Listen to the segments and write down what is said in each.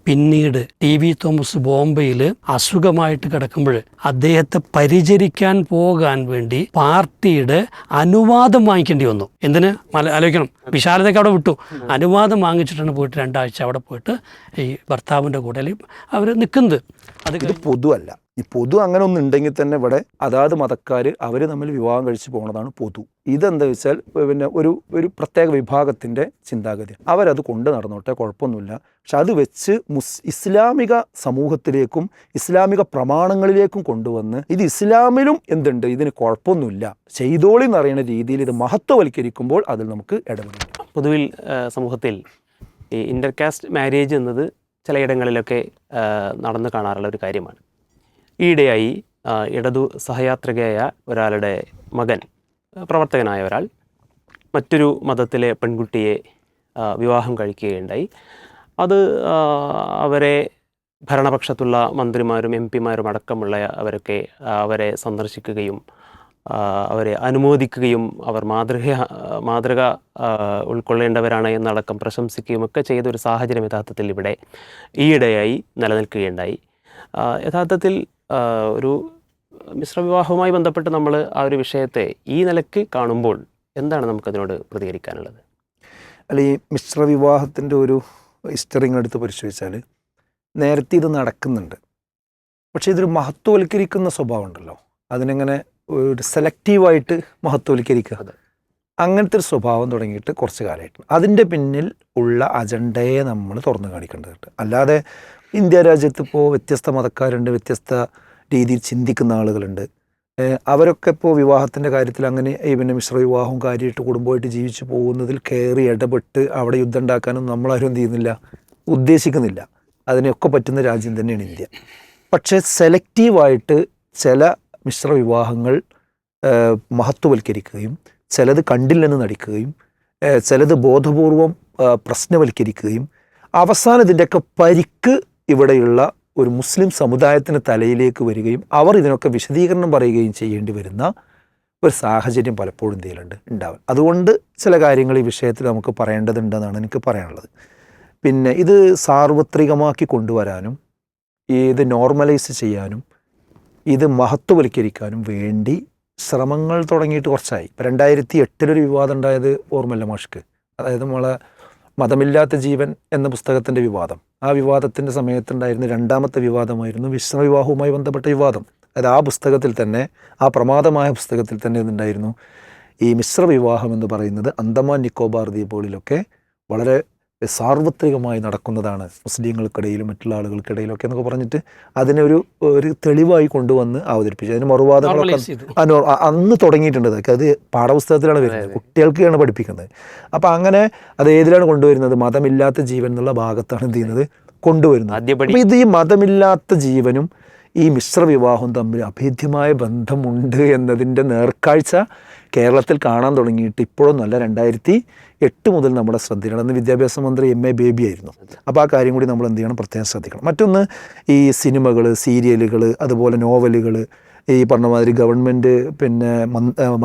പിന്നീട് TV Thomas ബോംബെയിൽ അസുഖമായിട്ട് കിടക്കുമ്പോൾ അദ്ദേഹത്തെ പരിചരിക്കാൻ പോകാൻ വേണ്ടി പാർട്ടിയുടെ അനുവാദം വാങ്ങിക്കേണ്ടി വന്നു. എന്തിന് ആലോചിക്കണം, വിശാലതയ്ക്ക് അവിടെ വിട്ടു. അനുവാദം വാങ്ങിച്ചിട്ടാണ് പോയിട്ട് 2 ആഴ്ച അവിടെ പോയിട്ട് ഈ ഭർത്താവിൻ്റെ കൂടെ അവർ നിൽക്കുന്നത്. ഇത് പൊതുവല്ല. ഈ പൊതു അങ്ങനെ ഒന്നും ഉണ്ടെങ്കിൽ തന്നെ ഇവിടെ അതാത് മതക്കാർ അവർ തമ്മിൽ വിവാഹം കഴിച്ച് പോകുന്നതാണ് പൊതു. ഇതെന്താ വെച്ചാൽ പിന്നെ ഒരു പ്രത്യേക വിഭാഗത്തിൻ്റെ ചിന്താഗതി. അവരത് കൊണ്ട് നടന്നോട്ടെ, കുഴപ്പമൊന്നുമില്ല. പക്ഷെ അത് വെച്ച് ഇസ്ലാമിക സമൂഹത്തിലേക്കും ഇസ്ലാമിക പ്രമാണങ്ങളിലേക്കും കൊണ്ടുവന്ന് ഇത് ഇസ്ലാമിലും എന്തുണ്ട്, ഇതിന് കുഴപ്പമൊന്നുമില്ല, ചെയ്തോളി എന്ന് പറയുന്ന രീതിയിൽ ഇത് മഹത്വവൽക്കരിക്കുമ്പോൾ അതിൽ നമുക്ക് ഇടപെടും. പൊതുവിൽ സമൂഹത്തിൽ ഈ ഇൻ്റർകാസ്റ്റ് മാരേജ് എന്നത് ചിലയിടങ്ങളിലൊക്കെ നടന്നു കാണാറുള്ള ഒരു കാര്യമാണ്. ഈയിടെയായി ഇടതു സഹയാത്രികയായ ഒരാളുടെ മകൻ, പ്രവർത്തകനായ ഒരാൾ മറ്റൊരു മതത്തിലെ പെൺകുട്ടിയെ വിവാഹം കഴിക്കുകയുണ്ടായി. അത് അവരെ ഭരണപക്ഷത്തുള്ള മന്ത്രിമാരും MP-മാരും അടക്കമുള്ള അവരൊക്കെ അവരെ സന്ദർശിക്കുകയും അവരെ അനുമോദിക്കുകയും അവർ മാതൃക ഉൾക്കൊള്ളേണ്ടവരാണ് എന്നടക്കം പ്രശംസിക്കുകയും ഒക്കെ ചെയ്തൊരു സാഹചര്യം യഥാർത്ഥത്തിൽ ഇവിടെ ഈയിടെയായി നിലനിൽക്കുകയുണ്ടായി. യഥാർത്ഥത്തിൽ ഒരു മിശ്രവിവാഹവുമായി ബന്ധപ്പെട്ട് നമ്മൾ ആ ഒരു വിഷയത്തെ ഈ നിലയ്ക്ക് കാണുമ്പോൾ എന്താണ് നമുക്കതിനോട് പ്രതികരിക്കാനുള്ളത്? അല്ല, ഈ മിശ്രവിവാഹത്തിൻ്റെ ഒരു ഹിസ്റ്ററി എടുത്ത് പരിശോധിച്ചാൽ നേരത്തെ ഇത് നടക്കുന്നുണ്ട്. പക്ഷേ ഇതൊരു മഹത്വവൽക്കരിക്കുന്ന സ്വഭാവം ഉണ്ടല്ലോ, അതിനെങ്ങനെ ഒരു സെലക്റ്റീവായിട്ട് മഹത്വവൽക്കരിക്കുക, അങ്ങനത്തെ ഒരു സ്വഭാവം തുടങ്ങിയിട്ട് കുറച്ച് കാലമായിട്ടുണ്ട്. അതിൻ്റെ പിന്നിൽ ഉള്ള അജണ്ടയെ നമ്മൾ തുറന്നു കാണിക്കേണ്ടതുണ്ട്. അല്ലാതെ ഇന്ത്യ രാജ്യത്ത് ഇപ്പോൾ വ്യത്യസ്ത മതക്കാരുണ്ട്, വ്യത്യസ്ത രീതിയിൽ ചിന്തിക്കുന്ന ആളുകളുണ്ട്. അവരൊക്കെ ഇപ്പോൾ വിവാഹത്തിൻ്റെ കാര്യത്തിൽ അങ്ങനെ പിന്നെ മിശ്രവിവാഹവും കാര്യമായിട്ട് കുടുംബമായിട്ട് ജീവിച്ചു പോകുന്നതിൽ കയറി ഇടപെട്ട് അവിടെ യുദ്ധം ഉണ്ടാക്കാനും നമ്മളാരും എന്ത് ചെയ്യുന്നില്ല, ഉദ്ദേശിക്കുന്നില്ല. അതിനൊക്കെ പറ്റുന്ന രാജ്യം തന്നെയാണ് ഇന്ത്യ. പക്ഷേ സെലക്റ്റീവായിട്ട് ചില മിശ്രവിവാഹങ്ങൾ മഹത്വവൽക്കരിക്കുകയും ചിലത് കണ്ടില്ലെന്ന് നടിക്കുകയും ചിലത് ബോധപൂർവം പ്രശ്നവൽക്കരിക്കുകയും അവസാനം ഇതിൻ്റെയൊക്കെ പരിക്ക് ഇവിടെയുള്ള ഒരു മുസ്ലിം സമുദായത്തിന് തലയിലേക്ക് വരികയും അവർ ഇതിനൊക്കെ വിശദീകരണം പറയുകയും ചെയ്യേണ്ടി വരുന്ന ഒരു സാഹചര്യം പലപ്പോഴും എന്തെങ്കിലുണ്ട് ഉണ്ടാവും. അതുകൊണ്ട് ചില കാര്യങ്ങൾ ഈ വിഷയത്തിൽ നമുക്ക് പറയേണ്ടതുണ്ടെന്നാണ് എനിക്ക് പറയാനുള്ളത്. പിന്നെ ഇത് സാർവത്രികമാക്കി കൊണ്ടുവരാനും ഇത് നോർമലൈസ് ചെയ്യാനും ഇത് മഹത്വവൽക്കരിക്കാനും വേണ്ടി ശ്രമങ്ങൾ തുടങ്ങിയിട്ട് കുറച്ചായി. 2008 വിവാദം ഉണ്ടായത് ഓർമ്മയില്ല മാഷ്ക്ക്? അതായത് നമ്മളെ മതമില്ലാത്ത ജീവൻ എന്ന പുസ്തകത്തിൻ്റെ വിവാദം. ആ വിവാദത്തിൻ്റെ സമയത്തുണ്ടായിരുന്ന 2ാമത്തെ വിവാദമായിരുന്നു മിശ്രവിവാഹവുമായി ബന്ധപ്പെട്ട വിവാദം. അതായത് ആ പുസ്തകത്തിൽ തന്നെ, ആ പ്രമാദമായ പുസ്തകത്തിൽ തന്നെ ഇതുണ്ടായിരുന്നു. ഈ മിശ്രവിവാഹം എന്ന് പറയുന്നത് അന്തമാൻ നിക്കോബാർ ദ്വീപുകളിലൊക്കെ വളരെ സാർവത്രികമായി നടക്കുന്നതാണ്, മുസ്ലിങ്ങൾക്കിടയിലും മറ്റുള്ള ആളുകൾക്കിടയിലൊക്കെ എന്നൊക്കെ പറഞ്ഞിട്ട് അതിനൊരു തെളിവായി കൊണ്ടുവന്ന് അവതരിപ്പിച്ചു. അതിന് മറുവാദങ്ങളൊക്കെ അന്ന് തുടങ്ങിയിട്ടുണ്ട്. അത് പാഠപുസ്തകത്തിലാണ് വരുന്നത്, കുട്ടികൾക്കാണ് പഠിപ്പിക്കുന്നത്. അപ്പം അങ്ങനെ അത് ഏതിലാണ് കൊണ്ടുവരുന്നത്? മതമില്ലാത്ത ജീവൻ എന്നുള്ള ഭാഗത്താണ് എന്ത് ചെയ്യുന്നത്, കൊണ്ടുവരുന്നത്. അപ്പം ഇത് ഈ മതമില്ലാത്ത ജീവനും ഈ മിശ്രവിവാഹവും തമ്മിൽ അഭേദ്യമായ ബന്ധമുണ്ട് എന്നതിൻ്റെ നേർക്കാഴ്ച കേരളത്തിൽ കാണാൻ തുടങ്ങിയിട്ട് ഇപ്പോഴൊന്നുമല്ല, 2008 മുതൽ നമ്മുടെ ശ്രദ്ധയിലാണ്. അന്ന് വിദ്യാഭ്യാസ മന്ത്രി MA ബേബി ആയിരുന്നു. അപ്പോൾ ആ കാര്യം കൂടി നമ്മൾ എന്ത് ചെയ്യണം, പ്രത്യേകം ശ്രദ്ധിക്കണം. മറ്റൊന്ന്, ഈ സിനിമകൾ, സീരിയലുകൾ, അതുപോലെ നോവലുകൾ, ഈ പറഞ്ഞ മാതിരി ഗവൺമെൻറ്, പിന്നെ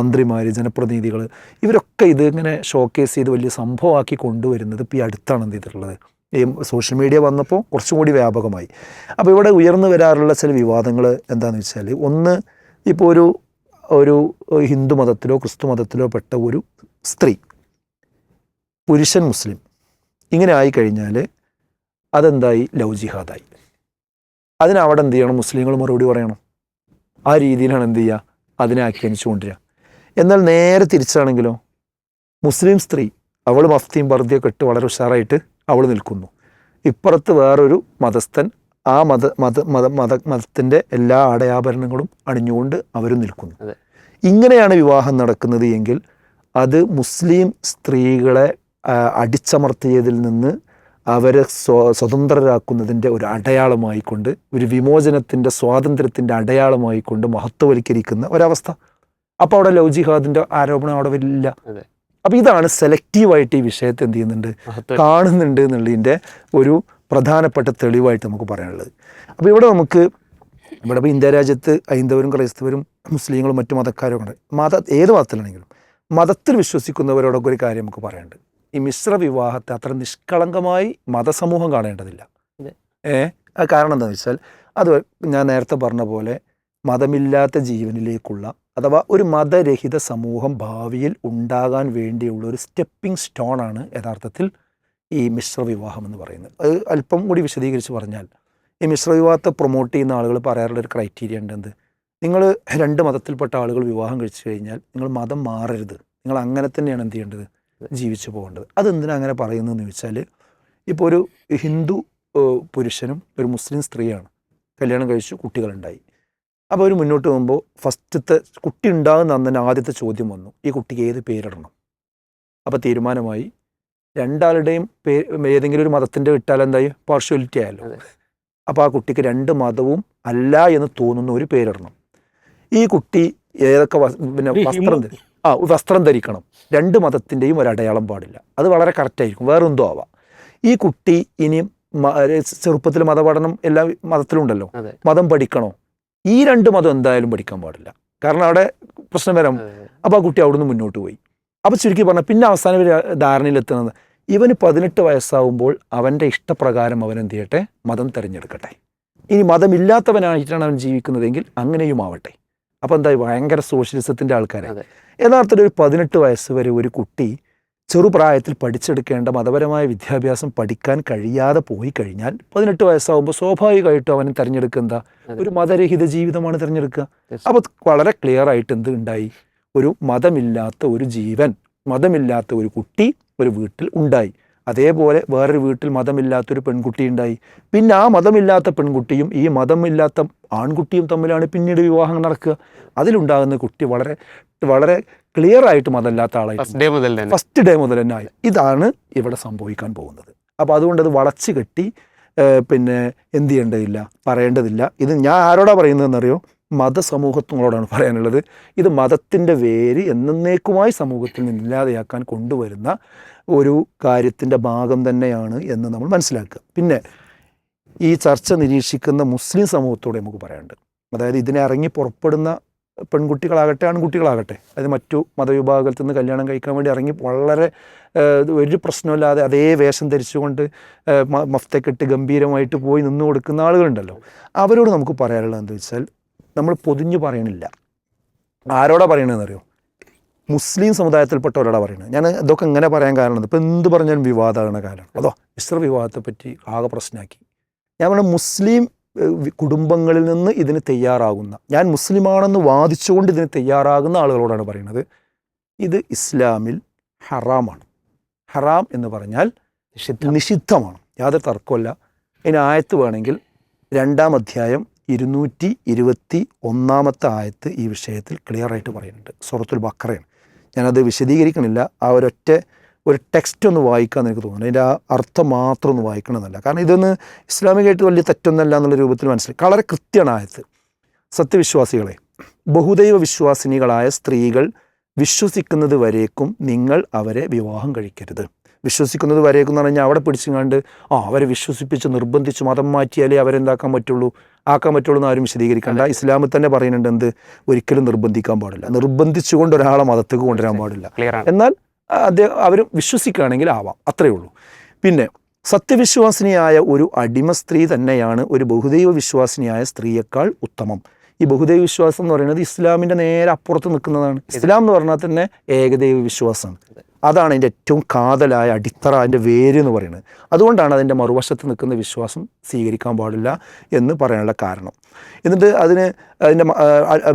മന്ത്രിമാർ, ജനപ്രതിനിധികൾ, ഇവരൊക്കെ ഇത് ഇങ്ങനെ ഷോക്കേസ് ചെയ്ത് വലിയ സംഭവമാക്കി കൊണ്ടുവരുന്നത് ഇപ്പോൾ ഈ അടുത്താണ് എന്ത് ചെയ്തിട്ടുള്ളത്, ഈ സോഷ്യൽ മീഡിയ വന്നപ്പോൾ കുറച്ചും കൂടി വ്യാപകമായി. അപ്പോൾ ഇവിടെ ഉയർന്നു വരാറുള്ള ചില വിവാദങ്ങൾ എന്താണെന്ന് വെച്ചാൽ, ഒന്ന്, ഇപ്പോൾ ഒരു ഹിന്ദു മതത്തിലോ ക്രിസ്തു മതത്തിലോ പെട്ട ഒരു സ്ത്രീ, പുരുഷൻ മുസ്ലിം, ഇങ്ങനെ ആയിക്കഴിഞ്ഞാൽ അതെന്തായി, ലവ് ജിഹാദായി. അതിനവിടെ എന്ത് ചെയ്യണം, മുസ്ലിങ്ങൾ മറുപടി പറയണം. ആ രീതിയിലാണ് എന്ത് ചെയ്യുക, അതിനെ ആഖ്യാനിച്ചു കൊണ്ടുവരിക. എന്നാൽ നേരെ തിരിച്ചാണെങ്കിലോ, മുസ്ലിം സ്ത്രീ, അവൾ മഫ്തിയും പർദ്ദയൊക്കെ ഇട്ട് വളരെ ഉഷാറായിട്ട് അവൾ നിൽക്കുന്നു. ഇപ്പുറത്ത് വേറൊരു മതസ്ഥൻ ആ മതത്തിൻ്റെ എല്ലാ ആടയാഭരണങ്ങളും അണിഞ്ഞുകൊണ്ട് അവരും നിൽക്കുന്നു. ഇങ്ങനെയാണ് വിവാഹം നടക്കുന്നത് എങ്കിൽ അത് മുസ്ലിം സ്ത്രീകളെ അടിച്ചമർത്തിയതിൽ നിന്ന് അവരെ സ്വതന്ത്രരാക്കുന്നതിൻ്റെ ഒരു അടയാളമായിക്കൊണ്ട്, ഒരു വിമോചനത്തിൻ്റെ സ്വാതന്ത്ര്യത്തിൻ്റെ അടയാളമായിക്കൊണ്ട് മഹത്വവൽക്കരിക്കുന്ന ഒരവസ്ഥ. അപ്പോൾ അവിടെ ലവ് ജിഹാദിൻ്റെ ആരോപണം അവിടെ വരില്ല. അപ്പോൾ ഇതാണ് സെലക്റ്റീവായിട്ട് ഈ വിഷയത്തെ എന്ത് ചെയ്യുന്നുണ്ട്, കാണുന്നുണ്ട് എന്നുള്ളതിൻ്റെ ഒരു പ്രധാനപ്പെട്ട തെളിവായിട്ട് നമുക്ക് പറയാനുള്ളത്. അപ്പോൾ ഇവിടെ ഇപ്പോൾ ഇന്ത്യ രാജ്യത്ത് ഹൈന്ദവരും ക്രൈസ്തവരും മുസ്ലിങ്ങളും മറ്റു മതക്കാരും ഉണ്ട്. ഏത് മതത്തിലാണെങ്കിലും മതത്തിൽ വിശ്വസിക്കുന്നവരോടൊക്കെ ഒരു കാര്യം നമുക്ക് പറയാനുണ്ട്. ഈ മിശ്ര വിവാഹത്തെ അത്ര നിഷ്കളങ്കമായി മതസമൂഹം കാണേണ്ടതില്ല. അത് കാരണം എന്താണെന്ന് വെച്ചാൽ അത് ഞാൻ നേരത്തെ പറഞ്ഞ പോലെ മതമില്ലാത്ത ജീവനിലേക്കുള്ള അഥവാ ഒരു മതരഹിത സമൂഹം ഭാവിയിൽ ഉണ്ടാകാൻ വേണ്ടിയുള്ള ഒരു സ്റ്റെപ്പിംഗ് സ്റ്റോണാണ് യഥാർത്ഥത്തിൽ ഈ മിശ്ര വിവാഹം എന്ന് പറയുന്നത്. അത് അല്പം കൂടി വിശദീകരിച്ച് പറഞ്ഞാൽ ഈ മിശ്ര വിവാഹത്തെ പ്രൊമോട്ട് ചെയ്യുന്ന ആളുകൾ പറയാറുള്ള ഒരു ക്രൈറ്റീരിയ ഉണ്ട്. എന്ത്? നിങ്ങൾ 2 മതത്തിൽപ്പെട്ട ആളുകൾ വിവാഹം കഴിച്ചു കഴിഞ്ഞാൽ നിങ്ങൾ മതം മാറരുത്, നിങ്ങൾ അങ്ങനെ തന്നെയാണ് എന്ത് ചെയ്യേണ്ടത്, ജീവിച്ചു പോകേണ്ടത്. അതെന്തിനാണ് അങ്ങനെ പറയുന്നതെന്ന് ചോദിച്ചാൽ, ഇപ്പോൾ ഒരു ഹിന്ദു പുരുഷനും ഒരു മുസ്ലിം സ്ത്രീയാണ് കല്യാണം കഴിച്ചു, കുട്ടികളുണ്ടായി. അപ്പോൾ അവർ മുന്നോട്ട് പോകുമ്പോൾ ഫസ്റ്റത്തെ കുട്ടി ഉണ്ടാകുന്ന അന്ന് തന്നെ ആദ്യത്തെ ചോദ്യം വന്നു, ഈ കുട്ടിക്ക് ഏത് പേരിടണം? അപ്പോൾ തീരുമാനമായി രണ്ടാളുടെയും ഏതെങ്കിലും ഒരു മതത്തിൻ്റെ ഇട്ടാൽ എന്തായി, പാർഷ്വാലിറ്റി ആയല്ലോ. അപ്പോൾ ആ കുട്ടിക്ക് 2 മതവും അല്ല എന്ന് തോന്നുന്ന ഒരു പേരിടണം. ഈ കുട്ടി ഏതൊക്കെ വസ്ത്രം ധരിക്കണം, 2 മതത്തിൻ്റെയും ഒരു അടയാളം പാടില്ല. അത് വളരെ കറക്റ്റായിരിക്കും, വേറെ എന്തോ ആവാം. ഈ കുട്ടി ഇനി ചെറുപ്പത്തിൽ മതപഠനം എല്ലാ മതത്തിലും ഉണ്ടല്ലോ, മതം പഠിക്കണോ? ഈ 2 മതം എന്തായാലും പഠിക്കാൻ പാടില്ല, കാരണം അവിടെ പ്രശ്നം വരാം. അപ്പോൾ ആ കുട്ടി അവിടുന്ന് മുന്നോട്ട് പോയി. അപ്പോൾ ചുരുക്കി പറഞ്ഞാൽ പിന്നെ അവസാനം ഒരു ധാരണയിലെത്തുന്നത്, ഇവന് 18 വയസ്സാവുമ്പോൾ അവൻ്റെ ഇഷ്ടപ്രകാരം അവൻ എന്ത് ചെയ്യട്ടെ, മതം തിരഞ്ഞെടുക്കട്ടെ. ഇനി മതമില്ലാത്തവനായിട്ടാണ് അവൻ ജീവിക്കുന്നതെങ്കിൽ അങ്ങനെയും ആവട്ടെ. അപ്പോൾ എന്തായി, ഭയങ്കര സോഷ്യലിസത്തിൻ്റെ ആൾക്കാരാണ്. യഥാർത്ഥത്തിൽ ഒരു 18 വയസ്സ് വരെ ഒരു കുട്ടി ചെറുപ്രായത്തിൽ പഠിച്ചെടുക്കേണ്ട മതപരമായ വിദ്യാഭ്യാസം പഠിക്കാൻ കഴിയാതെ പോയി കഴിഞ്ഞാൽ 18 വയസ്സാകുമ്പോൾ സ്വാഭാവികമായിട്ടും അവൻ തിരഞ്ഞെടുക്കുക ഒരു മതരഹിത ജീവിതമാണ് തിരഞ്ഞെടുക്കുക. അപ്പോൾ വളരെ ക്ലിയർ ആയിട്ട് എന്ത് ഉണ്ടായി, ഒരു മതമില്ലാത്ത ഒരു ജീവൻ, മതമില്ലാത്ത ഒരു കുട്ടി ഒരു വീട്ടിൽ ഉണ്ടായി. അതേപോലെ വേറൊരു വീട്ടിൽ മതമില്ലാത്തൊരു പെൺകുട്ടി ഉണ്ടായി. പിന്നെ ആ മതമില്ലാത്ത പെൺകുട്ടിയും ഈ മതമില്ലാത്ത ആൺകുട്ടിയും തമ്മിലാണ് പിന്നീട് വിവാഹം നടക്കുക. അതിലുണ്ടാകുന്ന കുട്ടി വളരെ വളരെ ക്ലിയർ ആയിട്ട് മതമില്ലാത്ത ആളായി ഫസ്റ്റ് ഡേ മുതൽ തന്നെ ആയി. ഇതാണ് ഇവിടെ സംഭവിക്കാൻ പോകുന്നത്. അപ്പോൾ അതുകൊണ്ട് അത് വളച്ച് കെട്ടി പിന്നെ എന്ത് ചെയ്യേണ്ടതില്ല, പറയേണ്ടതില്ല. ഇത് ഞാൻ ആരോടാ പറയുന്നതെന്നറിയോ, മതസമൂഹങ്ങളോടാണ് പറയാനുള്ളത്. ഇത് മതത്തിൻ്റെ വേര് എന്നേക്കുമായി സമൂഹത്തിൽ നിന്നില്ലാതെയാക്കാൻ കൊണ്ടുവരുന്ന ഒരു കാര്യത്തിൻ്റെ ഭാഗം തന്നെയാണ് എന്ന് നമ്മൾ മനസ്സിലാക്കുക. പിന്നെ ഈ ചർച്ച നിരീക്ഷിക്കുന്ന മുസ്ലിം സമൂഹത്തോടെ നമുക്ക് പറയാനുണ്ട്. അതായത് ഇതിനെ ഇറങ്ങി പുറപ്പെടുന്ന പെൺകുട്ടികളാകട്ടെ ആൺകുട്ടികളാകട്ടെ, അതായത് മറ്റു മതവിഭാഗത്തിൽ നിന്ന് കല്യാണം കഴിക്കാൻ വേണ്ടി ഇറങ്ങി വളരെ ഒരു പ്രശ്നമില്ലാതെ അതേ വേഷം ധരിച്ചുകൊണ്ട് മഫ്തക്കെട്ട് ഗംഭീരമായിട്ട് പോയി നിന്ന് കൊടുക്കുന്ന ആളുകളുണ്ടല്ലോ, അവരോട് നമുക്ക് പറയാനുള്ളത് എന്താ വെച്ചാൽ, നമ്മൾ പൊതിഞ്ഞു പറയണില്ല. ആരോടാ പറയണതെന്നറിയോ, മുസ്ലിം സമുദായത്തിൽപ്പെട്ടവരോടാണ് പറയുന്നത്. ഞാൻ ഇതൊക്കെ ഇങ്ങനെ പറയാൻ കാരണം, ഇപ്പോൾ എന്ത് പറഞ്ഞാലും വിവാദമാണ് കാരണം. അതോ മിശ്ര വിവാഹത്തെ പറ്റി ആകെ പ്രശ്നമാക്കി. ഞാൻ പറഞ്ഞ മുസ്ലിം കുടുംബങ്ങളിൽ നിന്ന് ഇതിന് തയ്യാറാകുന്ന, ഞാൻ മുസ്ലിമാണെന്ന് വാദിച്ചുകൊണ്ട് ഇതിന് തയ്യാറാകുന്ന ആളുകളോടാണ് പറയുന്നത്, ഇത് ഇസ്ലാമിൽ ഹറാമാണ്. ഹറാം എന്ന് പറഞ്ഞാൽ നിഷിദ്ധമാണ്, യാതൊരു തർക്കമല്ല. അതിന് ആയത്ത് വേണമെങ്കിൽ 2-ാം അധ്യായം 221 ആയത്ത് ഈ വിഷയത്തിൽ ക്ലിയറായിട്ട് പറയുന്നുണ്ട്. സൂറത്തുൽ ബഖറയാണ്. ഞാനത് വിശദീകരിക്കണില്ല. ആ ഒരു ടെക്സ്റ്റ് ഒന്ന് വായിക്കാമെന്ന് എനിക്ക് തോന്നുന്നു. അതിൻ്റെ ആ അർത്ഥം മാത്രം ഒന്ന് വായിക്കണമെന്നല്ല, കാരണം ഇതൊന്ന് ഇസ്ലാമികമായിട്ട് വലിയ തെറ്റൊന്നല്ല എന്നുള്ള രൂപത്തിൽ മനസ്സിലാക്കി. വളരെ കൃത്യമാണ് ആയത്ത്. സത്യവിശ്വാസികളെ, ബഹുദൈവ വിശ്വാസിനികളായ സ്ത്രീകൾ വിശ്വസിക്കുന്നത് വരേക്കും നിങ്ങൾ അവരെ വിവാഹം കഴിക്കരുത്. വിശ്വസിക്കുന്നത് വരേക്കും എന്ന് പറഞ്ഞാൽ അവിടെ പിടിച്ചുകൊണ്ട് അവരെ വിശ്വസിപ്പിച്ച് നിർബന്ധിച്ച് മതം മാറ്റിയാലേ അവരെന്താക്കാൻ പറ്റുള്ളൂ, ആക്കാൻ പറ്റുള്ളൂ എന്ന് ആരും വിശദീകരിക്കേണ്ട. ഇസ്ലാമിൽ തന്നെ പറയുന്നുണ്ട് എന്ത്, ഒരിക്കലും നിർബന്ധിക്കാൻ പാടില്ല, നിർബന്ധിച്ചുകൊണ്ട് ഒരാളെ മതത്തേക്ക് കൊണ്ടുവരാൻ പാടില്ല. എന്നാൽ അവർ വിശ്വസിക്കുകയാണെങ്കിൽ ആവാം, അത്രയേ ഉള്ളൂ. പിന്നെ സത്യവിശ്വാസിനിയായ ഒരു അടിമ സ്ത്രീ തന്നെയാണ് ഒരു ബഹുദൈവ വിശ്വാസിനിയായ സ്ത്രീയേക്കാൾ ഉത്തമം. ഈ ബഹുദൈവ വിശ്വാസം എന്ന് പറയുന്നത് ഇസ്ലാമിൻ്റെ നേരെ അപ്പുറത്ത് നിൽക്കുന്നതാണ്. ഇസ്ലാം എന്ന് പറഞ്ഞാൽ തന്നെ ഏകദൈവ വിശ്വാസമാണ്. അതാണ് അതിൻ്റെ ഏറ്റവും കാതലായ അടിത്തറ, അതിൻ്റെ വേര് എന്ന് പറയുന്നത്. അതുകൊണ്ടാണ് അതിൻ്റെ മറുവശത്ത് നിൽക്കുന്ന വിശ്വാസം സ്വീകരിക്കാൻ പാടില്ല എന്ന് പറയാനുള്ള കാരണം. എന്നിട്ട് അതിൻ്റെ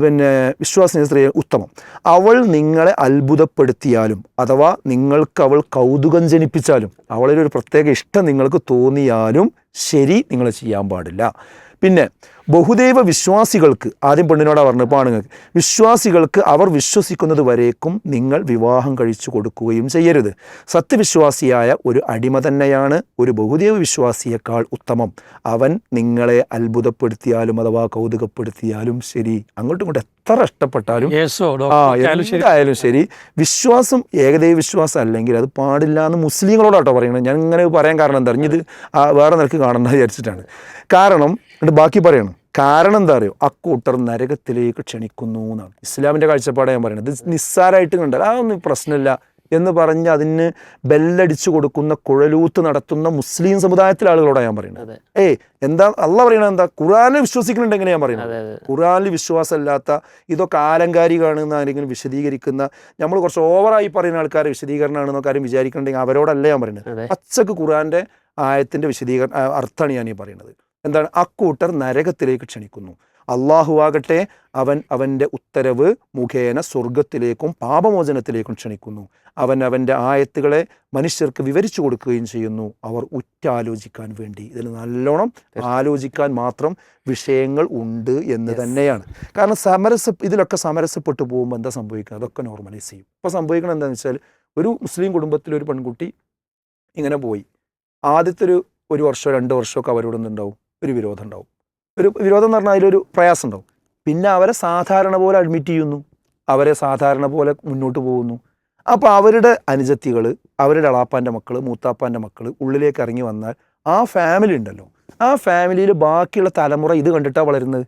പിന്നെ വിശ്വാസിനി സ്ത്രീ ഉത്തമം. അവൾ നിങ്ങളെ അത്ഭുതപ്പെടുത്തിയാലും അഥവാ നിങ്ങൾക്ക് അവൾ കൗതുകം ജനിപ്പിച്ചാലും, അവളൊരു പ്രത്യേക ഇഷ്ടം നിങ്ങൾക്ക് തോന്നിയാലും ശരി, നിങ്ങൾ ചെയ്യാൻ പാടില്ല. പിന്നെ ബഹുദൈവ വിശ്വാസികൾക്ക്, ആദ്യം പെണ്ണിനോടാണ് പറഞ്ഞത്, ഇപ്പോൾ ആണുങ്ങൾക്ക്, വിശ്വാസികൾക്ക് അവർ വിശ്വസിക്കുന്നത് വരേക്കും നിങ്ങൾ വിവാഹം കഴിച്ചു കൊടുക്കുകയും ചെയ്യരുത്. സത്യവിശ്വാസിയായ ഒരു അടിമ തന്നെയാണ് ഒരു ബഹുദൈവ വിശ്വാസിയേക്കാൾ ഉത്തമം. അവൻ നിങ്ങളെ അത്ഭുതപ്പെടുത്തിയാലും അഥവാ കൗതുകപ്പെടുത്തിയാലും ശരി, അങ്ങോട്ടും ഇങ്ങോട്ടും എത്ര ഇഷ്ടപ്പെട്ടാലും എന്തായാലും ശരി, വിശ്വാസം ഏകദൈവ വിശ്വാസം അല്ലെങ്കിൽ അത് പാടില്ല എന്ന് മുസ്ലിങ്ങളോടാട്ടോ പറയുന്നത്. ഞാൻ ഇങ്ങനെ പറയാൻ കാരണം എന്താ, ഇത് വേറെ നിലക്ക് കാണണ്ട വിചാരിച്ചിട്ടാണ്. കാരണം ബാക്കി പറയണം. കാരണം എന്താ അറിയോ, അക്കൂട്ടർ നരകത്തിലേക്ക് ക്ഷണിക്കുന്നു എന്നാണ് ഇസ്ലാമിൻ്റെ കാഴ്ചപ്പാട്. ഞാൻ പറയുന്നത് ഇത് നിസ്സാരമായിട്ട് കണ്ടാൽ അതൊന്നും പ്രശ്നമില്ല എന്ന് പറഞ്ഞ് അതിന് ബെല്ലടിച്ചു കൊടുക്കുന്ന കുഴലൂത്ത് നടത്തുന്ന മുസ്ലിം സമുദായത്തിലെ ആളുകളോടാണ് ഞാൻ പറയുന്നത്. എന്താ അള്ളാഹ് പറയണത്? എന്താ ഖുർആനിൽ വിശ്വസിക്കുന്നുണ്ട് എങ്ങനെയാ പറയുന്നത്? ഖുർആനിൽ വിശ്വാസമില്ലാത്ത ഇതൊക്കെ ആലങ്കാരികമാണെന്ന് ആരെങ്കിലും വിശദീകരിക്കുന്ന, നമ്മൾ കുറച്ച് ഓവറായി പറയുന്ന ആൾക്കാരെ വിശദീകരണമാണെന്നൊക്കെ ആരും വിചാരിക്കുന്നുണ്ടെങ്കിൽ അവരോടല്ല ഞാൻ പറയുന്നത്. പച്ചക്ക് ഖുർആന്റെ ആയത്തിന്റെ അർത്ഥമാണ് ഞാൻ ഈ പറയുന്നത്. എന്താണ്? അക്കൂട്ടർ നരകത്തിലേക്ക് ക്ഷണിക്കുന്നു, അള്ളാഹു ആകട്ടെ അവൻ്റെ ഉത്തരവ് മുഖേന സ്വർഗത്തിലേക്കും പാപമോചനത്തിലേക്കും ക്ഷണിക്കുന്നു. അവൻ്റെ ആയത്തുകളെ മനുഷ്യർക്ക് വിവരിച്ചു കൊടുക്കുകയും ചെയ്യുന്നു, അവർ ഉറ്റാലോചിക്കാൻ വേണ്ടി. ഇതിൽ നല്ലോണം ആലോചിക്കാൻ മാത്രം വിഷയങ്ങൾ ഉണ്ട് എന്ന് തന്നെയാണ്. കാരണം ഇതിലൊക്കെ സമരസപ്പെട്ടു പോകുമ്പോൾ എന്താ സംഭവിക്കുക? അതൊക്കെ നോർമലൈസ് ചെയ്യും. ഇപ്പോൾ സംഭവിക്കണം എന്താണെന്ന് വെച്ചാൽ, ഒരു മുസ്ലിം കുടുംബത്തിലൊരു പെൺകുട്ടി ഇങ്ങനെ പോയി, ആദ്യത്തെ ഒരു വർഷമോ 2 വർഷമൊക്കെ അവരോടൊന്നുണ്ടാവും ഒരു വിരോധം ഉണ്ടാവും. ഒരു വിരോധം എന്ന് പറഞ്ഞാൽ അതിലൊരു പ്രയാസം ഉണ്ടാവും. പിന്നെ അവരെ സാധാരണ പോലെ അഡ്മിറ്റ് ചെയ്യുന്നു, അവരെ സാധാരണ പോലെ മുന്നോട്ട് പോകുന്നു. അപ്പോൾ അവരുടെ അനുജത്തികൾ, അവരുടെ അളാപ്പാൻ്റെ മക്കൾ, മൂത്താപ്പാൻ്റെ മക്കൾ ഉള്ളിലേക്ക് ഇറങ്ങി വന്നാൽ ആ ഫാമിലി ഉണ്ടല്ലോ, ആ ഫാമിലിയിൽ ബാക്കിയുള്ള തലമുറ ഇത് കണ്ടിട്ടാണ് വളരുന്നത്.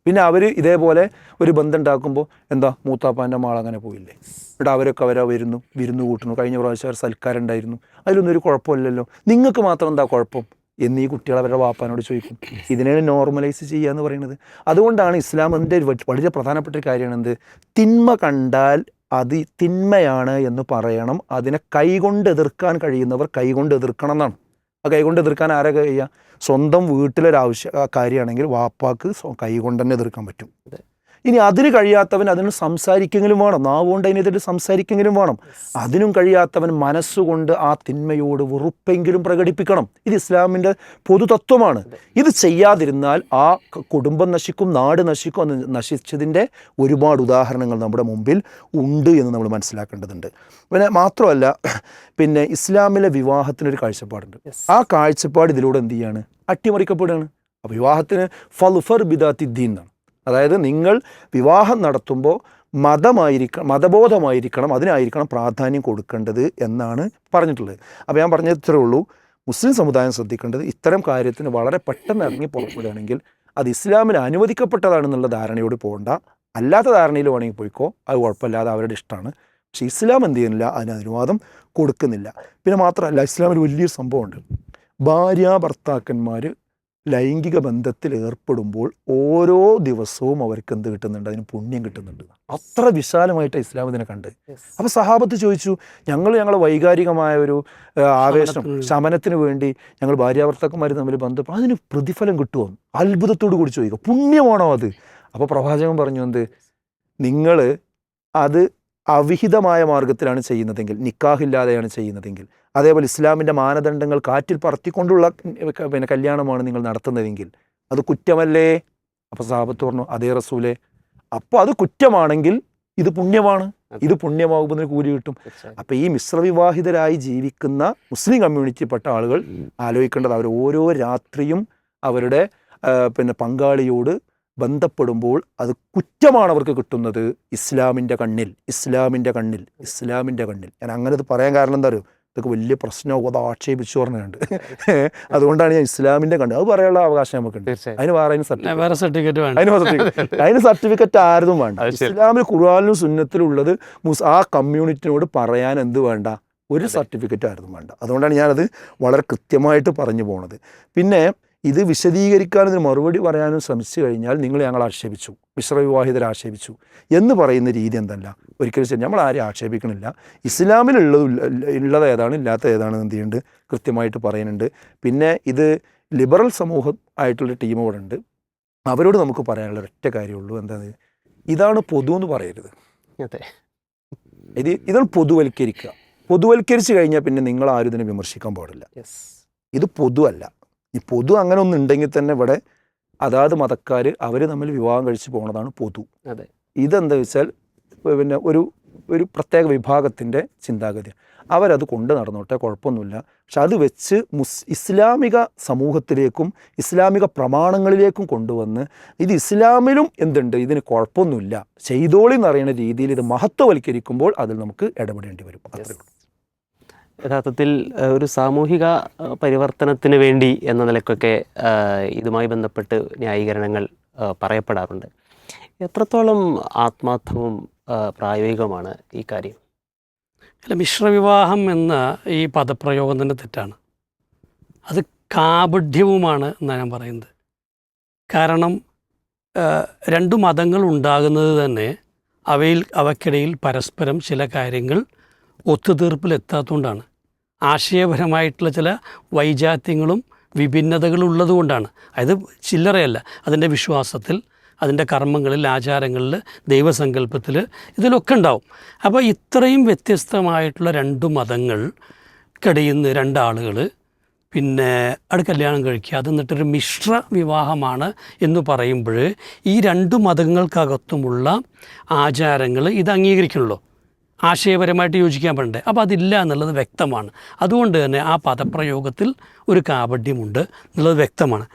പിന്നെ അവർ ഇതേപോലെ ഒരു ബന്ധം ഉണ്ടാക്കുമ്പോൾ എന്താ, മൂത്താപ്പാൻ്റെ മാളങ്ങനെ പോയില്ലേ, എന്നിട്ട് അവരൊക്കെ വിരുന്ന് കൂട്ടുന്നു. കഴിഞ്ഞ പ്രാവശ്യം അവർ സൽക്കാരം ഉണ്ടായിരുന്നു, അതിലൊന്നും ഒരു കുഴപ്പമില്ലല്ലോ, നിങ്ങൾക്ക് മാത്രം എന്താ കുഴപ്പം എന്നീ കുട്ടികൾ അവരുടെ വാപ്പാനോട് ചോദിക്കും. ഇതിനാണ് നോർമലൈസ് ചെയ്യുക എന്ന് പറയുന്നത്. അതുകൊണ്ടാണ് ഇസ്ലാമിൻ്റെ വളരെ പ്രധാനപ്പെട്ട ഒരു കാര്യമാണ് എന്ത്, തിന്മ കണ്ടാൽ അത് തിന്മയാണ് എന്ന് പറയണം. അതിനെ കൈകൊണ്ട് എതിർക്കാൻ കഴിയുന്നവർ കൈകൊണ്ട് എതിർക്കണം എന്നാണ്. ആ കൈകൊണ്ട് എതിർക്കാൻ ആരെ കഴിയുക? സ്വന്തം കാര്യമാണെങ്കിൽ വാപ്പാക്ക് കൈകൊണ്ട് തന്നെ എതിർക്കാൻ പറ്റും. ഇനി അതിന് കഴിയാത്തവൻ അതിന് സംസാരിക്കെങ്കിലും വേണം, നാവുകൊണ്ട് അതിനെതിരെ സംസാരിക്കെങ്കിലും വേണം. അതിനും കഴിയാത്തവൻ മനസ്സുകൊണ്ട് ആ തിന്മയോട് വെറുപ്പെങ്കിലും പ്രകടിപ്പിക്കണം. ഇത് ഇസ്ലാമിൻ്റെ പൊതുതത്വമാണ്. ഇത് ചെയ്യാതിരുന്നാൽ ആ കുടുംബം നശിക്കും, നാട് നശിക്കും. അത് നശിച്ചതിൻ്റെ ഒരുപാട് ഉദാഹരണങ്ങൾ നമ്മുടെ മുമ്പിൽ ഉണ്ട് എന്ന് നമ്മൾ മനസ്സിലാക്കേണ്ടതുണ്ട്. പിന്നെ മാത്രമല്ല, പിന്നെ ഇസ്ലാമിലെ വിവാഹത്തിനൊരു കാഴ്ചപ്പാടുണ്ട്. ആ കാഴ്ചപ്പാട് ഇതിലൂടെ എന്ത് ചെയ്യാണ്? അട്ടിമറിക്കപ്പെടുകയാണ്. അപ്പോൾ വിവാഹത്തിന് ഫൽഫർ ബിദാത്തി ദീൻ എന്നാണ്. അതായത് നിങ്ങൾ വിവാഹം നടത്തുമ്പോൾ മതബോധമായിരിക്കണം, അതിനായിരിക്കണം പ്രാധാന്യം കൊടുക്കേണ്ടത് എന്നാണ് പറഞ്ഞിട്ടുള്ളത്. അപ്പോൾ ഞാൻ പറഞ്ഞത് ഇത്രേ ഉള്ളൂ. മുസ്ലിം സമുദായം ശ്രദ്ധിക്കേണ്ടത് ഇത്തരം കാര്യത്തിന് വളരെ പെട്ടെന്ന് ഇറങ്ങി പുറപ്പെടുകയാണെങ്കിൽ അത് ഇസ്ലാമിൽ അനുവദിക്കപ്പെട്ടതാണെന്നുള്ള ധാരണയോട് പോകണ്ട. അല്ലാത്ത ധാരണയിൽ വേണമെങ്കിൽ പോയിക്കോ, അത് കുഴപ്പമില്ലാതെ അവരുടെ ഇഷ്ടമാണ്. പക്ഷേ ഇസ്ലാം എന്ത് ചെയ്യുന്നില്ല, അതിന് അനുവാദം കൊടുക്കുന്നില്ല. പിന്നെ മാത്രമല്ല, ഇസ്ലാമിൽ വലിയൊരു സംഭവമുണ്ട്. ഭാര്യാഭർത്താക്കന്മാർ ലൈംഗിക ബന്ധത്തിൽ ഏർപ്പെടുമ്പോൾ ഓരോ ദിവസവും അവർക്ക് എന്ത് കിട്ടുന്നുണ്ട്? അതിന് പുണ്യം കിട്ടുന്നുണ്ട്. അത്ര വിശാലമായിട്ട് ഇസ്ലാം ഇതിനെ കണ്ട്. അപ്പോൾ സഹാബത്ത് ചോദിച്ചു, ഞങ്ങളെ വൈകാരികമായ ഒരു ആവേശം ശമനത്തിന് വേണ്ടി ഞങ്ങൾ ഭാര്യാഭർത്താക്കന്മാർ തമ്മിൽ ബന്ധപ്പെടും, അതിന് പ്രതിഫലം കിട്ടുമോ? അത്ഭുതത്തോടു കൂടി ചോദിക്കുക, പുണ്യമാണോ അത്? അപ്പോൾ പ്രവാചകൻ പറഞ്ഞു, എന്ത്, നിങ്ങൾ അത് അവിഹിതമായ മാർഗത്തിലാണ് ചെയ്യുന്നതെങ്കിൽ, നിക്കാഹില്ലാതെയാണ് ചെയ്യുന്നതെങ്കിൽ, അതേപോലെ ഇസ്ലാമിൻ്റെ മാനദണ്ഡങ്ങൾ കാറ്റിൽ പറത്തിക്കൊണ്ടുള്ള കല്യാണമാണ് നിങ്ങൾ നടത്തുന്നതെങ്കിൽ അത് കുറ്റമല്ലേ? അപ്പോൾ സഹാബത്ത് പറഞ്ഞു, അതേ റസൂലേ. അപ്പോൾ അത് കുറ്റമാണെങ്കിൽ ഇത് പുണ്യമാണ്, ഇത് പുണ്യമാകുമ്പോൾ കൂലി കിട്ടും. അപ്പോൾ ഈ മിശ്രവിവാഹിതരായി ജീവിക്കുന്ന മുസ്ലിം കമ്മ്യൂണിറ്റിപ്പെട്ട ആളുകൾ ആലോചിക്കേണ്ടത്, അവർ ഓരോ രാത്രിയും അവരുടെ പങ്കാളിയോട് ബന്ധപ്പെടുമ്പോൾ അത് കുറ്റമാണ് അവർക്ക് കിട്ടുന്നത് ഇസ്ലാമിൻ്റെ കണ്ണിൽ. ഞാൻ അങ്ങനെ ഇത് പറയാൻ കാരണം എന്താ അറിയോ? ഇതൊക്കെ വലിയ പ്രശ്നമാകും, അത് ആക്ഷേപിച്ചു പറഞ്ഞുണ്ട്. അതുകൊണ്ടാണ് ഞാൻ ഇസ്ലാമിൻ്റെ കണ്ണ്, അത് പറയാനുള്ള അവകാശം നമുക്കുണ്ട്. അതിന് സർട്ടിഫിക്കറ്റ് ആരും വേണ്ട. ഇസ്ലാമിൽ ഖുർആനിലും സുന്നത്തിലും ഉള്ളത് ആ കമ്മ്യൂണിറ്റിനോട് പറയാൻ എന്ത് വേണ്ട? ഒരു സർട്ടിഫിക്കറ്റ് ആരും വേണ്ട. അതുകൊണ്ടാണ് ഞാനത് വളരെ കൃത്യമായിട്ട് പറഞ്ഞു പോണത്. പിന്നെ ഇത് വിശദീകരിക്കാനും ഇതിന് മറുപടി പറയാനും ശ്രമിച്ചു കഴിഞ്ഞാൽ നിങ്ങൾ ഞങ്ങളെ ആക്ഷേപിച്ചു, മിശ്രവിവാഹിതരെ ആക്ഷേപിച്ചു എന്ന് പറയുന്ന രീതി എന്തല്ല, ഒരിക്കലും ശരി. നമ്മൾ ആരെയും ആക്ഷേപിക്കണില്ല. ഇസ്ലാമിലുള്ളത് ഏതാണ്, ഇല്ലാത്ത ഏതാണ് എന്ത് ചെയ്യുന്നുണ്ട്, കൃത്യമായിട്ട് പറയുന്നുണ്ട്. പിന്നെ ഇത് ലിബറൽ സമൂഹം ആയിട്ടുള്ള ടീം ഇവിടെ ഉണ്ട്. അവരോട് നമുക്ക് പറയാനുള്ള ഒറ്റ കാര്യമുള്ളൂ, എന്താണ്, ഇതാണ് പൊതു എന്ന് പറയരുത്. ഇതാണ് പൊതുവൽക്കരിക്കുക. പൊതുവൽക്കരിച്ച് കഴിഞ്ഞാൽ പിന്നെ നിങ്ങൾ ആരും ഇതിനെ വിമർശിക്കാൻ പാടില്ല. ഇത് പൊതുവല്ല. ഈ പൊതു അങ്ങനെ ഒന്നുണ്ടെങ്കിൽ തന്നെ ഇവിടെ അതാത് മതക്കാർ അവർ തമ്മിൽ വിവാഹം കഴിച്ച് പോകുന്നതാണ് പൊതു. ഇതെന്താ വെച്ചാൽ പിന്നെ ഒരു പ്രത്യേക വിഭാഗത്തിൻ്റെ ചിന്താഗതി. അവരത് കൊണ്ട് നടന്നോട്ടെ, കുഴപ്പമൊന്നുമില്ല. പക്ഷെ അത് വെച്ച് ഇസ്ലാമിക സമൂഹത്തിലേക്കും ഇസ്ലാമിക പ്രമാണങ്ങളിലേക്കും കൊണ്ടുവന്ന് ഇത് ഇസ്ലാമിലും എന്തുണ്ട്, ഇതിന് കുഴപ്പമൊന്നുമില്ല, ചെയ്തോളി എന്നറിയുന്ന രീതിയിൽ ഇത് മഹത്വവൽക്കരിക്കുമ്പോൾ അതിൽ നമുക്ക് ഇടപെടേണ്ടി വരും. അത്രേ ഉള്ളൂ. യഥാർത്ഥത്തിൽ ഒരു സാമൂഹിക പരിവർത്തനത്തിന് വേണ്ടി എന്ന നിലയ്ക്കൊക്കെ ഇതുമായി ബന്ധപ്പെട്ട് ന്യായീകരണങ്ങൾ പറയപ്പെടാറുണ്ട്. എത്രത്തോളം ആത്മാർത്ഥവും പ്രായോഗികമാണ് ഈ കാര്യം? അല്ല, മിശ്രവിവാഹം എന്ന ഈ പദപ്രയോഗം തന്നെ തെറ്റാണ്. അത് കാപഢ്യവുമാണ് എന്നാണ് ഞാൻ പറയുന്നത്. കാരണം രണ്ടു മതങ്ങൾ ഉണ്ടാകുന്നത് തന്നെ അവയ്ക്കിടയിൽ പരസ്പരം ചില കാര്യങ്ങൾ ഒത്തുതീർപ്പിലെത്താത്തതുകൊണ്ടാണ്. ആശയപരമായിട്ടുള്ള ചില വൈജാത്യങ്ങളും വിഭിന്നതകളും ഉള്ളതുകൊണ്ടാണ്. അതായത് ചില്ലറയല്ല, അതിൻ്റെ വിശ്വാസത്തിൽ, അതിൻ്റെ കർമ്മങ്ങളിൽ, ആചാരങ്ങളിൽ, ദൈവസങ്കല്പത്തിൽ, ഇതിലൊക്കെ ഉണ്ടാവും. അപ്പോൾ ഇത്രയും വ്യത്യസ്തമായിട്ടുള്ള രണ്ട് മതങ്ങൾക്കിടയിൽ നിന്ന് രണ്ടാളുകൾ പിന്നെ അത് കല്യാണം കഴിക്കുക, അത് എന്നിട്ടൊരു മിശ്ര വിവാഹമാണ് എന്ന് പറയുമ്പോൾ ഈ രണ്ട് മതങ്ങൾക്കകത്തുമുള്ള ആചാരങ്ങൾ ഇത് അംഗീകരിക്കണല്ലോ, ആശയപരമായിട്ട് യോജിക്കാൻ പറ്റണ്ടേ. അപ്പോൾ അതില്ല എന്നുള്ളത് വ്യക്തമാണ്. അതുകൊണ്ട് തന്നെ ആ പദപ്രയോഗത്തിൽ ഒരു കാപഢ്യമുണ്ട് എന്നുള്ളത് വ്യക്തമാണ്.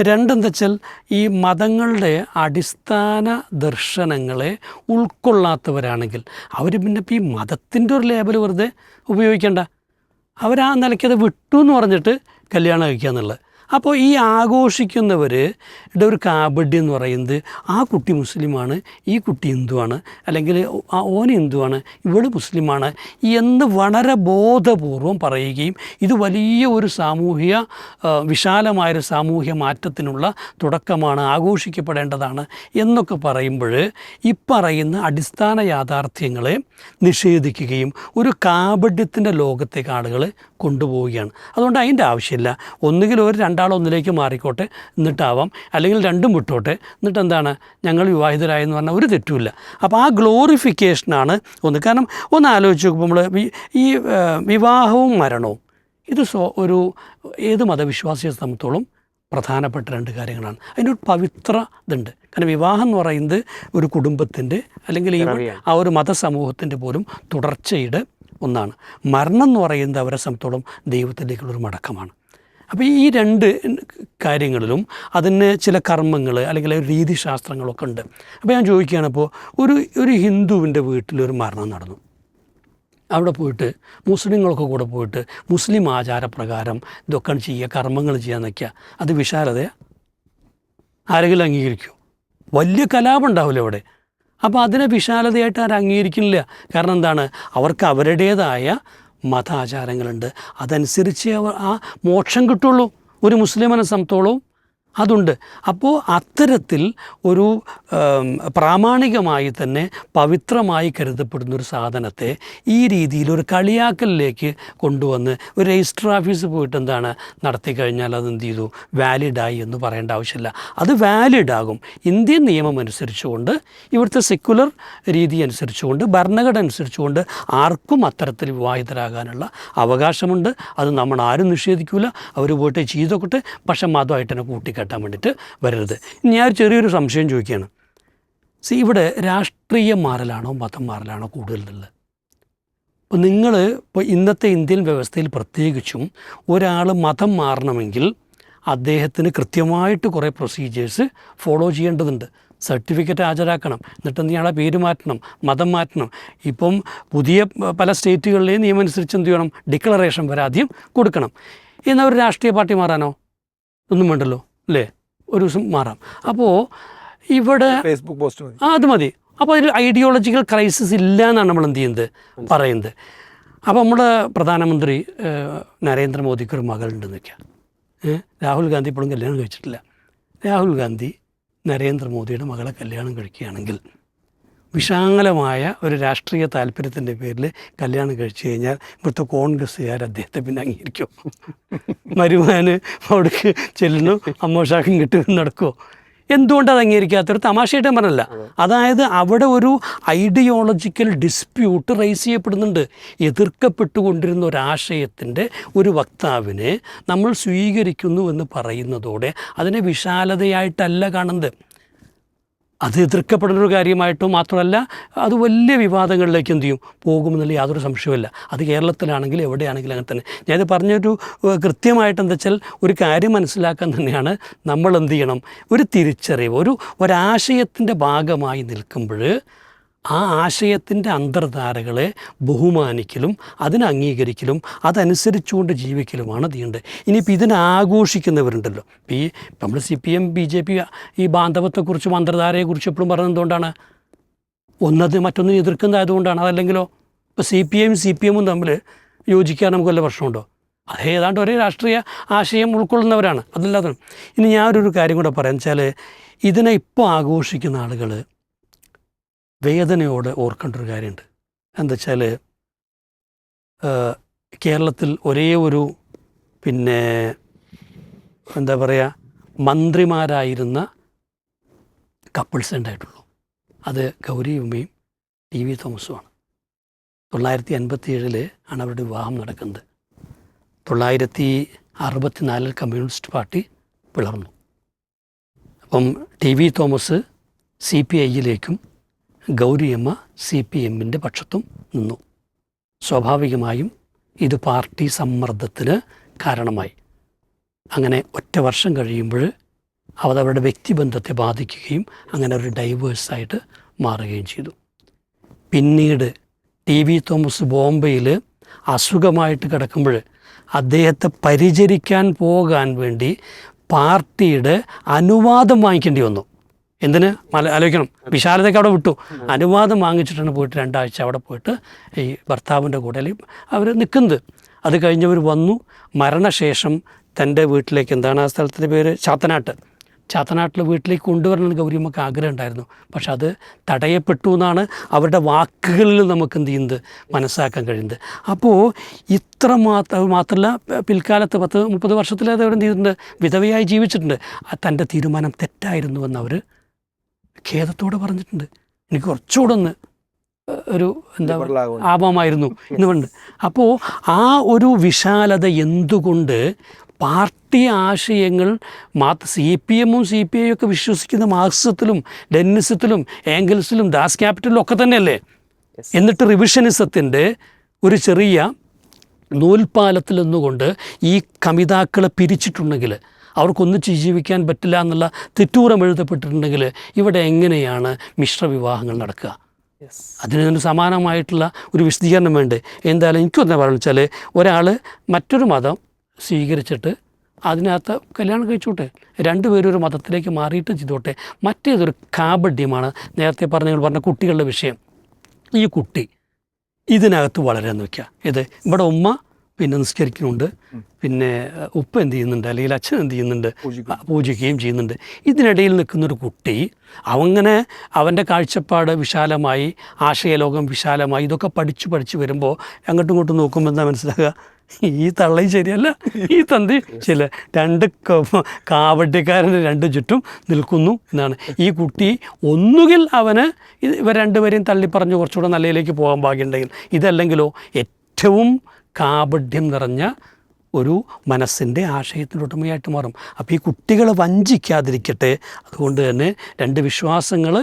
രണ്ടെന്താ വെച്ചാൽ, ഈ മതങ്ങളുടെ അടിസ്ഥാന ദർശനങ്ങളെ ഉൾക്കൊള്ളാത്തവരാണെങ്കിൽ അവർ പിന്നെ ഈ മതത്തിൻ്റെ ഒരു ലേബൽ വെറുതെ ഉപയോഗിക്കേണ്ട, അവരാ നിലയ്ക്കത് വിട്ടു എന്ന് പറഞ്ഞിട്ട് കല്യാണം കഴിക്കുക എന്നുള്ളത്. അപ്പോൾ ഈ ആഘോഷിക്കുന്നവരുടെ ഒരു കാപഢ്യം എന്ന് പറയുന്നത് ആ കുട്ടി മുസ്ലിമാണ്, ഈ കുട്ടി ഹിന്ദുവാണ്, അല്ലെങ്കിൽ ഓൻ ഹിന്ദുവാണ്, ഇവള് മുസ്ലിമാണ് എന്ന് വളരെ ബോധപൂർവം പറയുകയും ഇത് വലിയ ഒരു വിശാലമായൊരു സാമൂഹ്യ മാറ്റത്തിനുള്ള തുടക്കമാണ്, ആഘോഷിക്കപ്പെടേണ്ടതാണ് എന്നൊക്കെ പറയുമ്പോൾ ഈ പറയുന്ന അടിസ്ഥാന യാഥാർത്ഥ്യങ്ങളെ നിഷേധിക്കുകയും ഒരു കാപഢ്യത്തിൻ്റെ ലോകത്തേക്ക് ആളുകൾ കൊണ്ടുപോവുകയാണ്. അതുകൊണ്ട് അതിൻ്റെ ആവശ്യമില്ല. ഒന്നുകിൽ ഒരു രണ്ടാളൊന്നിലേക്ക് മാറിക്കോട്ടെ, എന്നിട്ടാവാം, അല്ലെങ്കിൽ രണ്ടും വിട്ടോട്ടെ, എന്നിട്ട് എന്താണ് ഞങ്ങൾ വിവാഹിതരായെന്ന് പറഞ്ഞാൽ ഒരു തെറ്റുമില്ല. അപ്പോൾ ആ ഗ്ലോറിഫിക്കേഷനാണ് ഒന്ന്. കാരണം ഒന്ന് ആലോചിച്ച് നോക്കുമ്പോൾ നമ്മൾ ഈ വിവാഹവും മരണവും ഇത് ഒരു ഏത് മതവിശ്വാസിയെ സംബന്ധിച്ചോളം പ്രധാനപ്പെട്ട രണ്ട് കാര്യങ്ങളാണ്. അതിനൊരു പവിത്ര ഇതുണ്ട്. കാരണം വിവാഹം എന്ന് പറയുന്നത് ഒരു കുടുംബത്തിൻ്റെ അല്ലെങ്കിൽ ആ ഒരു മതസമൂഹത്തിൻ്റെ പോലും തുടർച്ചയുടെ ഒന്നാണ്. മരണം എന്ന് പറയുന്നത് അവരെ സംബന്ധിച്ചോളം ദൈവത്തിലേക്കുള്ളൊരു മടക്കമാണ്. അപ്പോൾ ഈ രണ്ട് കാര്യങ്ങളിലും അതിന് ചില കർമ്മങ്ങൾ അല്ലെങ്കിൽ രീതിശാസ്ത്രങ്ങളൊക്കെ ഉണ്ട്. അപ്പോൾ ഞാൻ ചോദിക്കുകയാണ്, ഇപ്പോൾ ഒരു ഹിന്ദുവിൻ്റെ വീട്ടിലൊരു മരണം നടന്നു, അവിടെ പോയിട്ട് മുസ്ലിങ്ങളൊക്കെ കൂടെ പോയിട്ട് മുസ്ലിം ആചാരപ്രകാരം ഇതൊക്കെ ചെയ്യുക, കർമ്മങ്ങൾ ചെയ്യാൻ നിൽക്കുക, അത് വിശാലതയാണ്? ആരെങ്കിലും അംഗീകരിക്കുമോ? വലിയ കലാപം ഉണ്ടാവില്ല അവിടെ. അപ്പോൾ അതിനെ വിശാലതയായിട്ട് ആരും അംഗീകരിക്കുന്നില്ല. കാരണം എന്താണ്? അവർക്ക് അവരുടേതായ മതാചാരങ്ങളുണ്ട്, അതനുസരിച്ച് ആ മോക്ഷം കിട്ടുള്ളൂ. ഒരു മുസ്ലിമിനെ സംബന്ധിച്ചോളം അതുണ്ട്. അപ്പോൾ അത്തരത്തിൽ ഒരു പ്രാമാണികമായി തന്നെ പവിത്രമായി കരുതപ്പെടുന്നൊരു സാധനത്തെ ഈ രീതിയിൽ ഒരു കളിയാക്കലിലേക്ക് കൊണ്ടുവന്ന് ഒരു രജിസ്റ്റർ ഓഫീസ് പോയിട്ട് എന്താണ് നടത്തി കഴിഞ്ഞാൽ അതെന്ത് ചെയ്തു, വാലിഡായി എന്ന് പറയേണ്ട ആവശ്യമില്ല. അത് വാലിഡാകും ഇന്ത്യൻ നിയമം അനുസരിച്ചുകൊണ്ട്, ഇവിടുത്തെ സെക്യുലർ രീതി അനുസരിച്ചുകൊണ്ട്, ഭരണഘടന അനുസരിച്ചുകൊണ്ട് ആർക്കും അത്തരത്തിൽ വിവാഹിതരാകാനുള്ള അവകാശമുണ്ട്. അത് നമ്മൾ ആരും നിഷേധിക്കില്ല. അവർ പോയിട്ട് ചെയ്തൊക്കെ, പക്ഷെ മതമായിട്ട് തന്നെ കൂട്ടിക്കെട്ടാൻ വേണ്ടിയിട്ട് വരരുത്. ഞാൻ ചെറിയൊരു സംശയം ചോദിക്കുകയാണ്. ഇവിടെ രാഷ്ട്രീയം മാറലാണോ മതം മാറലാണോ കൂടുതലുള്ളത്? അപ്പോൾ നിങ്ങൾ ഇപ്പോൾ ഇന്നത്തെ ഇന്ത്യൻ വ്യവസ്ഥയിൽ പ്രത്യേകിച്ചും ഒരാൾ മതം മാറണമെങ്കിൽ അദ്ദേഹത്തിന് കൃത്യമായിട്ട് കുറേ പ്രൊസീജിയേഴ്സ് ഫോളോ ചെയ്യേണ്ടതുണ്ട്. സർട്ടിഫിക്കറ്റ് ഹാജരാക്കണം, എന്നിട്ട് ഇയാളെ പേര് മാറ്റണം, മതം മാറ്റണം. ഇപ്പം പുതിയ പല സ്റ്റേറ്റുകളിലെയും നിയമം അനുസരിച്ച് എന്ത് ചെയ്യണം, ഡിക്ലറേഷൻ വരെ ആദ്യം കൊടുക്കണം. എന്നാൽ ഒരു രാഷ്ട്രീയ പാർട്ടി മാറാനോ ഒന്നും വേണ്ടല്ലോ, അല്ലേ? ഒരു ദിവസം മാറാം. അപ്പോൾ ഇവിടെ ഫേസ്ബുക്ക് പോസ്റ്റ് മതി, അത് മതി. അപ്പോൾ ഒരു ഐഡിയോളജിക്കൽ ക്രൈസിസ് ഇല്ല എന്നാണ് നമ്മൾ എന്ത് ചെയ്യുന്നത്, പറയുന്നത്. അപ്പോൾ നമ്മുടെ പ്രധാനമന്ത്രി നരേന്ദ്രമോദിക്കൊരു മകളുണ്ടെന്ന് വയ്ക്കുക. രാഹുൽ ഗാന്ധി ഇപ്പോഴും കല്യാണം കഴിച്ചിട്ടില്ല. രാഹുൽ ഗാന്ധി നരേന്ദ്രമോദിയുടെ മകളെ കല്യാണം കഴിക്കുകയാണെങ്കിൽ വിശാലമായ ഒരു രാഷ്ട്രീയ താല്പര്യത്തിൻ്റെ പേരിൽ കല്യാണം കഴിച്ചു കഴിഞ്ഞാൽ ഇവിടുത്തെ കോൺഗ്രസ്സുകാർ അദ്ദേഹത്തെ പിന്നെ അംഗീകരിക്കും? മരുമാന് അവിടേക്ക് ചെല്ലുന്നു, അമ്മോഷാക്കും കിട്ടും നടക്കുമോ? എന്തുകൊണ്ട് അത് അംഗീകരിക്കാത്തൊരു തമാശയായിട്ട് പറഞ്ഞല്ല. അതായത് അവിടെ ഒരു ഐഡിയോളജിക്കൽ ഡിസ്പ്യൂട്ട് റൈസ് ചെയ്യപ്പെടുന്നുണ്ട്. എതിർക്കപ്പെട്ടുകൊണ്ടിരുന്ന ഒരാശയത്തിൻ്റെ ഒരു വക്താവിനെ നമ്മൾ സ്വീകരിക്കുന്നു എന്ന് പറയുന്നതോടെ അതിനെ വിശാലതയായിട്ടല്ല കാണുന്നത്, അത് എതിർക്കപ്പെടുന്നൊരു കാര്യമായിട്ടോ മാത്രമല്ല അത് വലിയ വിവാദങ്ങളിലേക്ക് എന്ത് ചെയ്യും പോകുമെന്നുള്ള യാതൊരു സംശയമില്ല. അത് കേരളത്തിലാണെങ്കിലും എവിടെയാണെങ്കിലും അങ്ങനെ തന്നെ. ഞാനിത് പറഞ്ഞൊരു കൃത്യമായിട്ട് എന്താ വെച്ചാൽ ഒരു കാര്യം മനസ്സിലാക്കാൻ തന്നെയാണ് നമ്മൾ എന്ത് ചെയ്യണം, ഒരു തിരിച്ചറിവ്, ഒരാശയത്തിൻ്റെ ഭാഗമായി നിൽക്കുമ്പോൾ ആ ആശയത്തിൻ്റെ അന്തർധാരകളെ ബഹുമാനിക്കലും അതിനെ അംഗീകരിക്കലും അതനുസരിച്ചുകൊണ്ട് ജീവിക്കലുമാണ് ചെയ്യേണ്ടത്. ഇനിയിപ്പോൾ ഇതിനെ ആഘോഷിക്കുന്നവരുണ്ടല്ലോ, ഇപ്പം നമ്മൾ CPM BJP ഈ ബാന്ധവത്തെക്കുറിച്ചും അന്തർധാരയെക്കുറിച്ചും എപ്പോഴും പറയുന്നത് എന്തുകൊണ്ടാണ്? ഒന്നത് മറ്റൊന്നിനെ എതിർക്കുന്നതായതുകൊണ്ടാണ്. അതല്ലെങ്കിലോ ഇപ്പോൾ CPIയും CPMും തമ്മിൽ യോജിക്കാൻ നമുക്ക് വല്ല പ്രശ്നമുണ്ടോ? അത് ഏതാണ്ട് ഒരേ രാഷ്ട്രീയ ആശയം ഉൾക്കൊള്ളുന്നവരാണ്. അതല്ലാതെ ഇനി ഞാനൊരു കാര്യം കൂടെ പറയാൻ വെച്ചാൽ, ഇതിനെ ഇപ്പോൾ ആഘോഷിക്കുന്ന ആളുകൾ വേദനയോടെ ഓർക്കേണ്ട ഒരു കാര്യമുണ്ട്. എന്താ വെച്ചാൽ കേരളത്തിൽ ഒരേ ഒരു എന്താ പറയുക മന്ത്രിമാരായിരുന്ന കപ്പിൾസ് ഉണ്ടായിട്ടുള്ളൂ. അത് ഗൗരി ഉമ്മയും TV തോമസുമാണ്. 957 ആണ് അവരുടെ വിവാഹം നടക്കുന്നത്. 964 കമ്മ്യൂണിസ്റ്റ് പാർട്ടി പിളർന്നു. അപ്പം TV തോമസ് CPIയിലേക്കും ഗൗരിയമ്മ CPMൻ്റെ പക്ഷത്തും നിന്നു. സ്വാഭാവികമായും ഇത് പാർട്ടി സമ്മർദ്ദത്തിന് കാരണമായി. അങ്ങനെ ഒറ്റ വർഷം കഴിയുമ്പോൾ അതവരുടെ വ്യക്തിബന്ധത്തെ ബാധിക്കുകയും അങ്ങനെ ഒരു ഡൈവേഴ്സായിട്ട് മാറുകയും ചെയ്തു. പിന്നീട് TV തോമസ് ബോംബെയിൽ അസുഖമായിട്ട് കിടക്കുമ്പോൾ അദ്ദേഹത്തെ പരിചരിക്കാൻ പോകാൻ വേണ്ടി പാർട്ടിയുടെ അനുവാദം വാങ്ങിക്കേണ്ടി വന്നു. എന്തിന് ആലോചിക്കണം, വിശാലതയ്ക്ക് അവിടെ വിട്ടു. അനുവാദം വാങ്ങിച്ചിട്ടാണ് പോയിട്ട് 2 ആഴ്ച അവിടെ പോയിട്ട് ഈ ഭർത്താവിൻ്റെ കൂടെ അവർ നിൽക്കുന്നത്. അത് കഴിഞ്ഞവർ വന്നു. മരണശേഷം തൻ്റെ വീട്ടിലേക്ക്, എന്താണ് ആ സ്ഥലത്തിൻ്റെ പേര്, ചാത്തനാട്ടിലെ വീട്ടിലേക്ക് കൊണ്ടുവരണമെന്ന് ഗൗരിയമ്മക്ക് ആഗ്രഹം ഉണ്ടായിരുന്നു. പക്ഷെ അത് തടയപ്പെട്ടു എന്നാണ് അവരുടെ വാക്കുകളിൽ നമുക്ക് എന്ത് ചെയ്യുന്നത് മനസ്സാക്കാൻ കഴിയുന്നത്. അപ്പോൾ ഇത്ര മാത്രമല്ല, പിൽക്കാലത്ത് 10-30 വർഷത്തിലേറെ അവർ എന്ത് ചെയ്തിട്ടുണ്ട്, വിധവയായി ജീവിച്ചിട്ടുണ്ട്. തൻ്റെ തീരുമാനം തെറ്റായിരുന്നുവെന്ന് അവർ ഖേദത്തോടെ പറഞ്ഞിട്ടുണ്ട്. എനിക്ക് കുറച്ചുകൂടെ ഒന്ന് ഒരു എന്താ ആപമായിരുന്നു എന്നുകൊണ്ട്. അപ്പോൾ ആ ഒരു വിശാലത എന്തുകൊണ്ട് പാർട്ടി ആശയങ്ങൾ CPMും CPIയും ഒക്കെ വിശ്വസിക്കുന്ന മാർക്സിസത്തിലും ലെനിനിസത്തിലും ഏംഗൽസിലും ദാസ് ക്യാപിറ്റലിലും ഒക്കെ തന്നെയല്ലേ. എന്നിട്ട് റിവിഷനിസത്തിൻ്റെ ഒരു ചെറിയ നൂൽപ്പാലത്തിൽ നിന്നുകൊണ്ട് ഈ കമിതാക്കളെ പിരിച്ചിട്ടുണ്ടെങ്കിൽ, അവർക്കൊന്നിച്ച് ജീവിക്കാൻ പറ്റില്ല എന്നുള്ള തെറ്റൂറം എഴുതപ്പെട്ടിട്ടുണ്ടെങ്കിൽ ഇവിടെ എങ്ങനെയാണ് മിശ്രവിവാഹങ്ങൾ നടക്കുക? അതിനൊരു സമാനമായിട്ടുള്ള ഒരു വിശദീകരണം വേണ്ടേ? എന്തായാലും എനിക്കൊന്നാ പറഞ്ഞു വെച്ചാൽ, ഒരാൾ മറ്റൊരു മതം സ്വീകരിച്ചിട്ട് അതിനകത്ത് കല്യാണം കഴിച്ചോട്ടെ, 2 പേരും ഒരു മതത്തിലേക്ക് മാറിയിട്ട് ചെയ്തോട്ടെ. മറ്റേതൊരു കാപഢ്യമാണ്. നേരത്തെ പറഞ്ഞ കുട്ടികളുടെ വിഷയം. ഈ കുട്ടി ഇതിനകത്ത് വളരാന്ന് വയ്ക്കുക. ഇവിടെ ഉമ്മ നിസ്കരിക്കുന്നുണ്ട്, ഉപ്പ എന്ത് ചെയ്യുന്നുണ്ട്, അല്ലെങ്കിൽ അച്ഛൻ എന്ത് ചെയ്യുന്നുണ്ട്, പൂജിക്കുകയും ചെയ്യുന്നുണ്ട്. ഇതിനിടയിൽ നിൽക്കുന്നൊരു കുട്ടി അവൻ്റെ കാഴ്ചപ്പാട് വിശാലമായി, ആശയലോകം വിശാലമായി, ഇതൊക്കെ പഠിച്ച് വരുമ്പോൾ അങ്ങോട്ടും ഇങ്ങോട്ടും നോക്കുമ്പോൾ എന്താ മനസ്സിലാക്കുക, ഈ തള്ളയും ശരിയല്ല, ഈ തന്തി ശരിയല്ല. 2 കാവട്യക്കാരന് 2 ചുറ്റും നിൽക്കുന്നു എന്നാണ്. ഈ കുട്ടി ഒന്നുകിൽ ഇവർ 2 പേരെയും തള്ളിപ്പറഞ്ഞ് കുറച്ചുകൂടെ നല്ലതിലേക്ക് പോകാൻ ഭാഗ്യമുണ്ടെങ്കിൽ, ഇതല്ലെങ്കിലോ ഏറ്റവും കാപഢ്യം നിറഞ്ഞ ഒരു മനസ്സിൻ്റെ ആശയത്തിൻ്റെ ഉടമയായിട്ട് മാറും. അപ്പോൾ ഈ കുട്ടികളെ വഞ്ചിക്കാതിരിക്കട്ടെ. അതുകൊണ്ട് തന്നെ 2 വിശ്വാസങ്ങൾ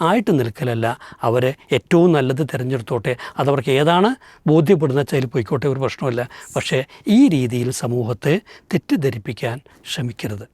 ആയിട്ട് നിൽക്കലല്ല, അവരെ ഏറ്റവും നല്ലത് തിരഞ്ഞെടുത്തോട്ടെ. അതവർക്ക് ഏതാണ് ബോധ്യപ്പെടുന്ന വെച്ചാൽ പോയിക്കോട്ടെ, ഒരു പ്രശ്നമില്ല. പക്ഷേ ഈ രീതിയിൽ സമൂഹത്തെ തെറ്റിദ്ധരിപ്പിക്കാൻ ശ്രമിക്കരുത്.